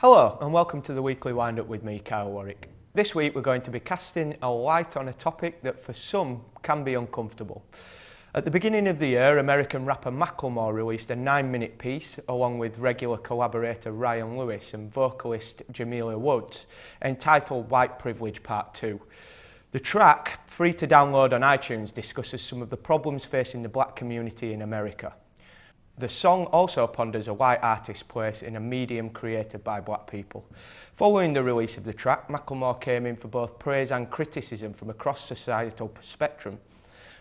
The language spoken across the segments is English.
Hello and welcome to the weekly wind-up with me, Kyle Warwick. This week we're going to be casting a light on a topic that for some can be uncomfortable. At the beginning of the year, American rapper Macklemore released a 9-minute piece along with regular collaborator Ryan Lewis and vocalist Jamila Woods entitled White Privilege Part 2. The track, free to download on iTunes, discusses some of the problems facing the black community in America. The song also ponders a white artist's place in a medium created by black people. Following the release of the track, Macklemore came in for both praise and criticism from across societal spectrum,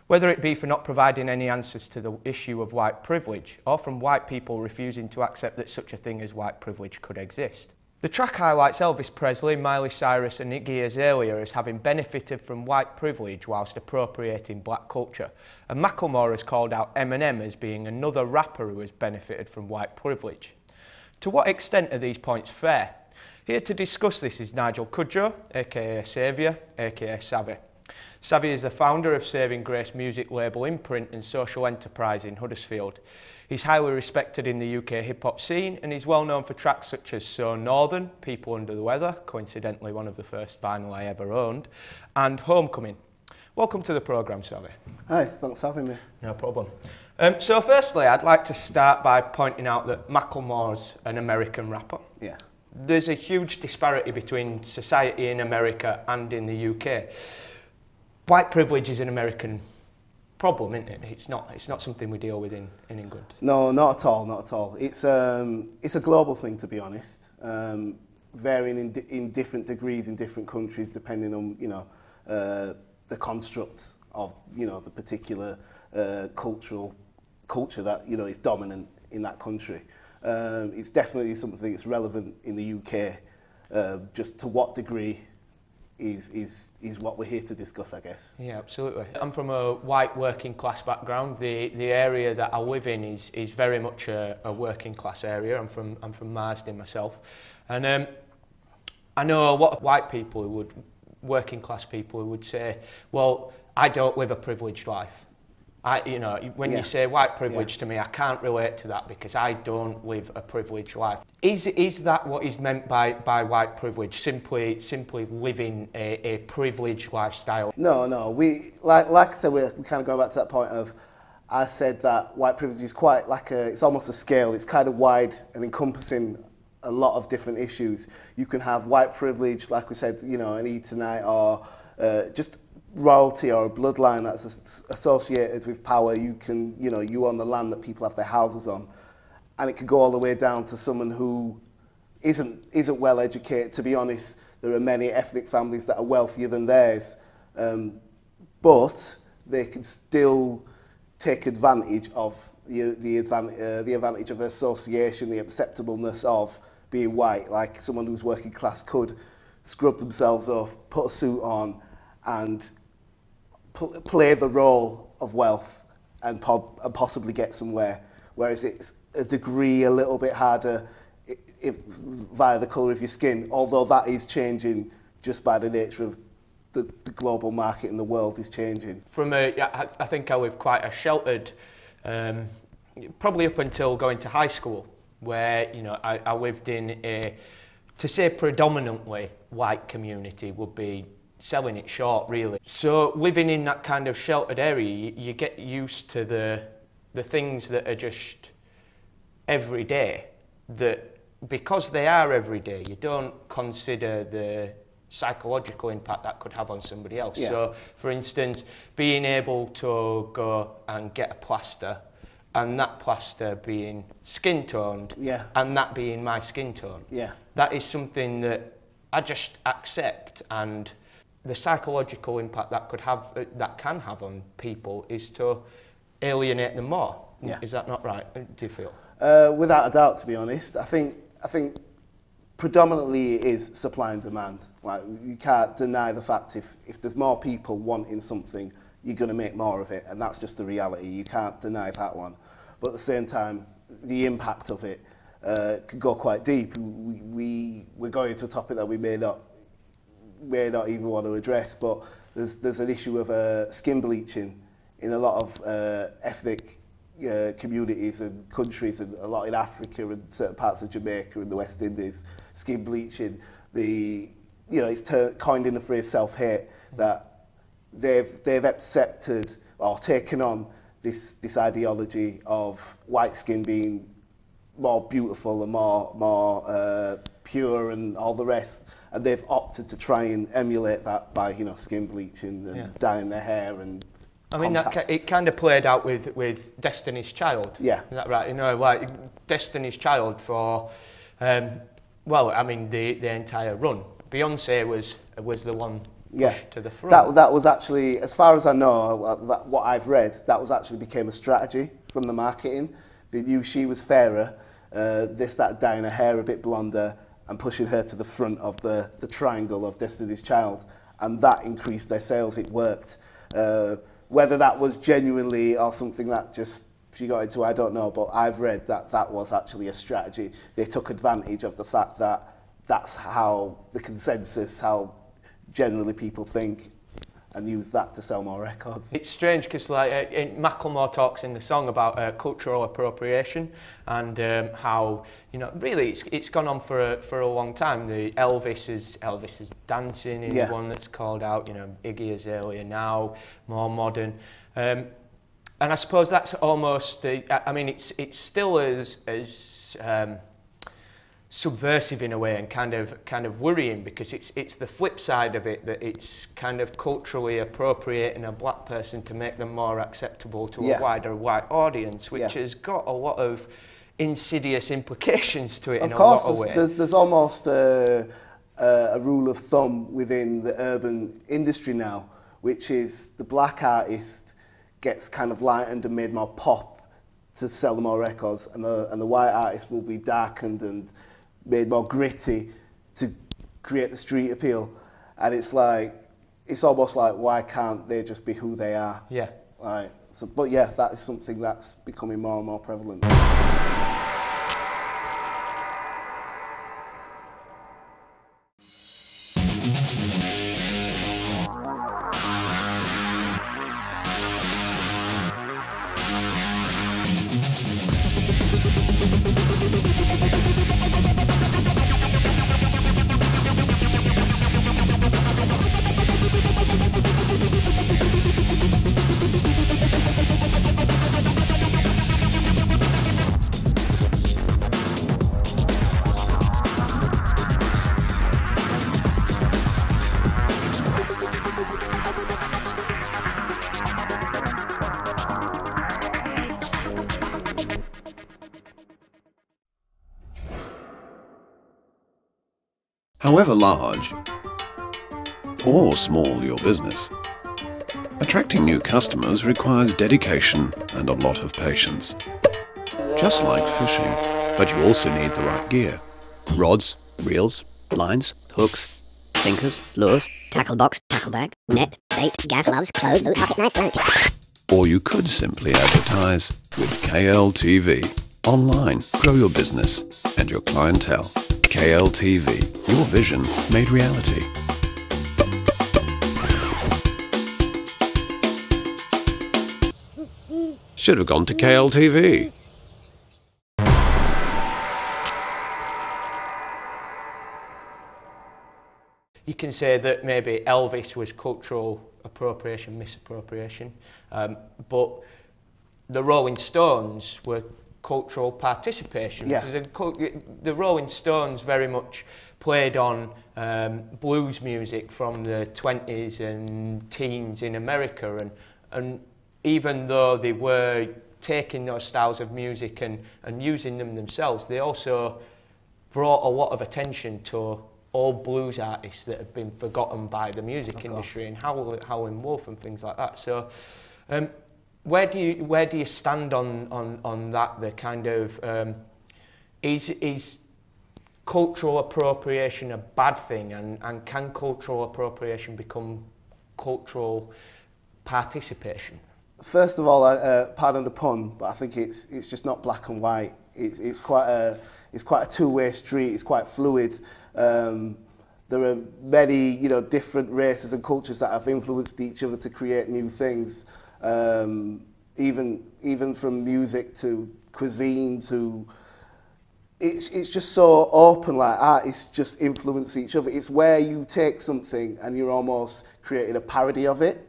whether it be for not providing any answers to the issue of white privilege or from white people refusing to accept that such a thing as white privilege could exist. The track highlights Elvis Presley, Miley Cyrus and Iggy Azalea as having benefited from white privilege whilst appropriating black culture, and Macklemore has called out Eminem as being another rapper who has benefited from white privilege. To what extent are these points fair? Here to discuss this is Nigel Cudjoe, AKA Asaviour AKA Savvy. Savvy is the founder of Saving Grace music label imprint and social enterprise in Huddersfield. He's highly respected in the UK hip-hop scene and he's well known for tracks such as So Northern, People Under the Weather, coincidentally one of the first vinyl I ever owned, and Homecoming. Welcome to the programme, Savvy. Hi, thanks for having me. No problem. So firstly, I'd like to start by pointing out that Macklemore's an American rapper. Yeah. There's a huge disparity between society in America and in the UK. White privilege is an American problem, isn't it? It's not something we deal with in England. No, not at all, not at all. It's a global thing, to be honest, varying in different degrees in different countries depending on the construct of the particular culture that is dominant in that country. It's definitely something that's relevant in the UK. Just to what degree is what we're here to discuss, I guess. Yeah, absolutely. I'm from a white working class background. The area that I live in is very much a working class area. I'm from Marsden myself, and I know a lot of white people working class people who would say, well, I don't live a privileged life. When you say white privilege to me, I can't relate to that because I don't live a privileged life. Is that what is meant by white privilege? Simply living a privileged lifestyle? No. Like I said, we kind of go back to that point of, I said that white privilege is quite like it's almost a scale. It's kind of wide and encompassing a lot of different issues. You can have white privilege, like we said, an E tonight, or just royalty or a bloodline that's associated with power. You can, you own the land that people have their houses on, and it could go all the way down to someone who isn't well educated. To be honest, there are many ethnic families that are wealthier than theirs, but they can still take advantage of the advantage of association, the acceptableness of being white. Like someone who's working class could scrub themselves off, put a suit on, and play the role of wealth and possibly get somewhere, whereas it's a degree a little bit harder via the colour of your skin, although that is changing just by the nature of the global market and the world is changing. I think I live quite a sheltered, probably up until going to high school, where I lived in to say predominantly white community would be selling it short, really. So living in that kind of sheltered area, you get used to the things that are just every day, that because they are every day, you don't consider the psychological impact that could have on somebody else. Yeah. So for instance, being able to go and get a plaster, and that plaster being skin toned, and that being my skin tone, that is something that I just accept, and the psychological impact that can have on people is to alienate them more. Yeah. Is that not right? Do you feel? Without a doubt, to be honest. I think predominantly it is supply and demand. Like, you can't deny the fact if there's more people wanting something, you're going to make more of it, and that's just the reality. You can't deny that one. But at the same time, the impact of it could go quite deep. We're going to a topic that we may not even want to address, but there's an issue of skin bleaching in a lot of ethnic communities and countries, and a lot in Africa and certain parts of Jamaica and the West Indies, skin bleaching. It's coined in the phrase self-hate, that they've accepted or taken on this ideology of white skin being more beautiful and more pure and all the rest, and they've opted to try and emulate that by skin bleaching and dyeing their hair and I mean, it kind of played out with Destiny's Child. Yeah. Is that right? Like Destiny's Child for, well, I mean, the entire run. Beyonce was the one pushed to the front. That was actually, as far as I know, what I've read, that was actually became a strategy from the marketing. They knew she was fairer. They started dyeing her hair a bit blonder and pushing her to the front of the triangle of Destiny's Child, and that increased their sales. It worked. Whether that was genuinely or something that just she got into, I don't know, but I've read that was actually a strategy. They took advantage of the fact that that's how the consensus, how generally people think, and use that to sell more records. It's strange because Macklemore talks in the song about cultural appropriation and how really it's gone on for a long time. The Elvis is dancing is one that's called out. Iggy Azalea now, more modern, and I suppose that's almost. I mean, it's still as subversive in a way, and kind of worrying, because it's the flip side of it, that it's kind of culturally appropriating a black person to make them more acceptable to a wider white audience, which has got a lot of insidious implications to it. Of in course, a lot of ways. There's almost a rule of thumb within the urban industry now, which is the black artist gets kind of lightened and made more pop to sell more records, and the white artist will be darkened and made more gritty to create the street appeal. And it's almost like, why can't they just be who they are? Yeah. But yeah, that is something that's becoming more and more prevalent. However large or small your business, attracting new customers requires dedication and a lot of patience. Just like fishing, but you also need the right gear. Rods, reels, lines, hooks, sinkers, lures, tackle box, tackle bag, net, bait, gaff, gloves, clothes, and pocket knife lunch. Or you could simply advertise with KLTV. Online, grow your business and your clientele. KLTV, your vision made reality. Should have gone to KLTV. You can say that maybe Elvis was cultural appropriation, misappropriation, but the Rolling Stones were cultural participation. Yeah. The Rolling Stones very much played on blues music from the 20s and teens in America, and even though they were taking those styles of music and using them themselves, they also brought a lot of attention to old blues artists that have been forgotten by the music industry, and Howlin' Wolf and things like that. So where do you stand on that? The kind of is cultural appropriation a bad thing, and can cultural appropriation become cultural participation? First of all, pardon the pun, but I think it's just not black and white. It's quite a two-way street. It's quite fluid. There are many different races and cultures that have influenced each other to create new things. even from music to cuisine to, it's just so open, like artists just influence each other. It's where you take something and you're almost creating a parody of it.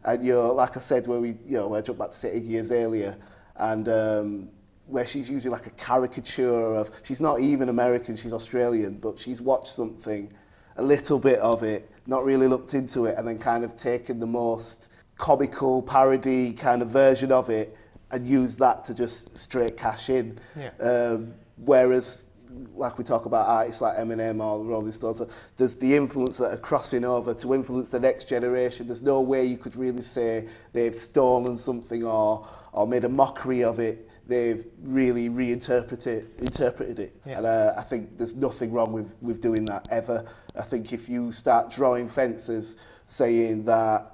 And you're, like I said, where I jumped back to say Iggy Azalea, and where she's using like a caricature of, she's not even American, she's Australian, but she's watched something, a little bit of it, not really looked into it, and then kind of taken the most comical parody kind of version of it and used that to just straight cash in. Yeah. Whereas, like we talk about artists like Eminem or Rolling Stones, there's the influence that are crossing over to influence the next generation. There's no way you could really say they've stolen something or made a mockery of it. They've really interpreted it. Yeah. And I think there's nothing wrong with doing that ever. I think if you start drawing fences saying that,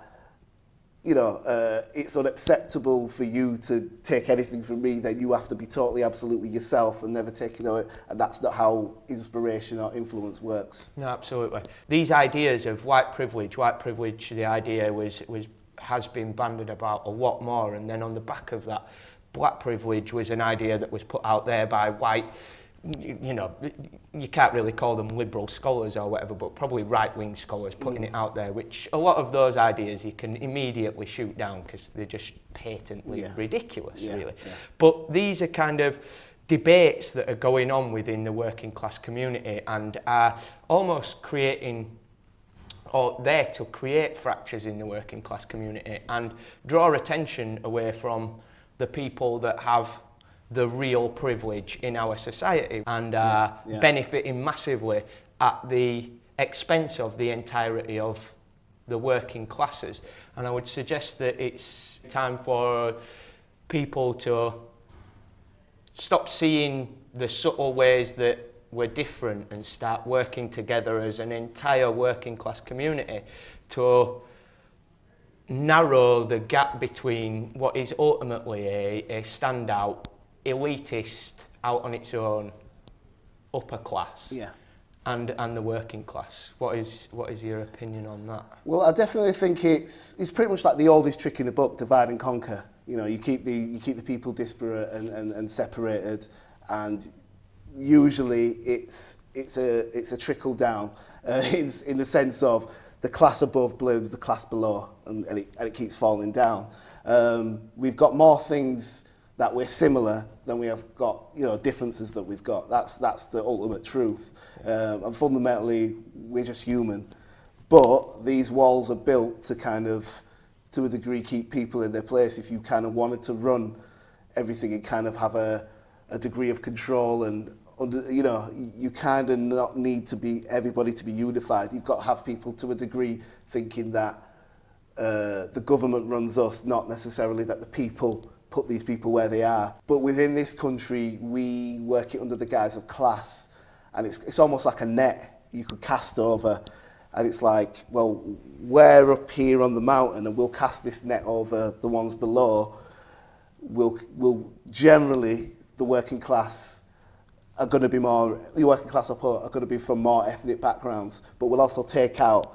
it's unacceptable for you to take anything from me, then you have to be totally, absolutely yourself and never take it. And that's not how inspiration or influence works. No, absolutely. These ideas of white privilege, the idea has been bandied about a lot more, and then on the back of that, black privilege was an idea that was put out there by white, you can't really call them liberal scholars or whatever, but probably right-wing scholars putting it out there, which a lot of those ideas you can immediately shoot down because they're just patently ridiculous, really. Yeah. But these are kind of debates that are going on within the working class community and are almost creating, or there to create fractures in the working class community and draw attention away from the people that have the real privilege in our society and are benefiting massively at the expense of the entirety of the working classes. And I would suggest that it's time for people to stop seeing the subtle ways that we're different and start working together as an entire working class community to narrow the gap between what is ultimately a standout elitist, out on its own, upper class, and the working class. What is your opinion on that? Well, I definitely think it's pretty much like the oldest trick in the book, divide and conquer. You keep the people disparate and separated, and usually it's a trickle down in the sense of the class above blames the class below, and it keeps falling down. We've got more things that we're similar than we have got, differences that we've got. That's the ultimate truth. And fundamentally, we're just human. But these walls are built to kind of, to a degree, keep people in their place. If you kind of wanted to run everything and kind of have a degree of control and, you kind of not need everybody to be unified. You've got to have people to a degree thinking that the government runs us, not necessarily that the people put these people where they are. But within this country, we work it under the guise of class, and it's almost like a net you could cast over, and it's like, well, we're up here on the mountain and we'll cast this net over the ones below. We'll generally, the working class are going to be the working class are going to be from more ethnic backgrounds, but we'll also take out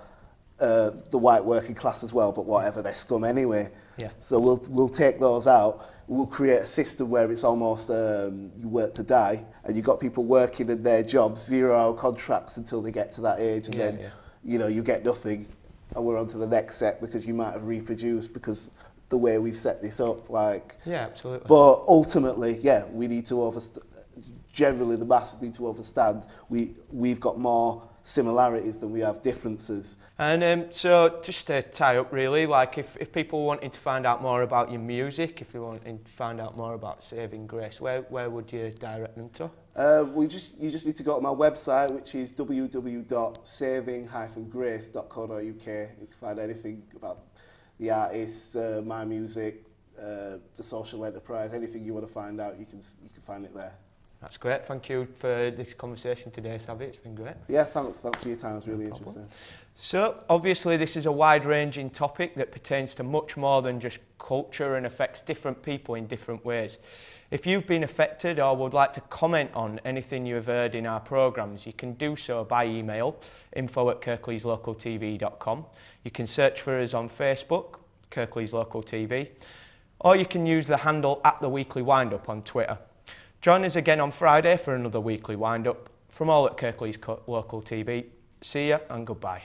the white working class as well, but whatever, they're scum anyway. Yeah. So we'll take those out. We'll create a system where it's almost you work to die, and you've got people working in their jobs, 0-hour contracts until they get to that age, and then you get nothing, and we're on to the next set because you might have reproduced because the way we've set this up, absolutely. But ultimately, we need to generally the masses need to understand we've got more similarities than we have differences. And so just to tie up really, like if people wanted to find out more about your music, if they wanted to find out more about Saving Grace, where would you direct them to? You just need to go to my website, which is www.saving-grace.co.uk. You can find anything about the artists, my music, the social enterprise, anything you want to find out, you can find it there. That's great. Thank you for this conversation today, Savvy. It's been great. Yeah, thanks for your time. It's really interesting. So, obviously, this is a wide-ranging topic that pertains to much more than just culture and affects different people in different ways. If you've been affected or would like to comment on anything you have heard in our programmes, you can do so by email, info@kirkleeslocaltv.com. You can search for us on Facebook, Kirklees Local TV. or you can use the handle @theweeklywindup on Twitter. Join us again on Friday for another weekly wind-up. From all at Kirklees Local TV, see ya and goodbye.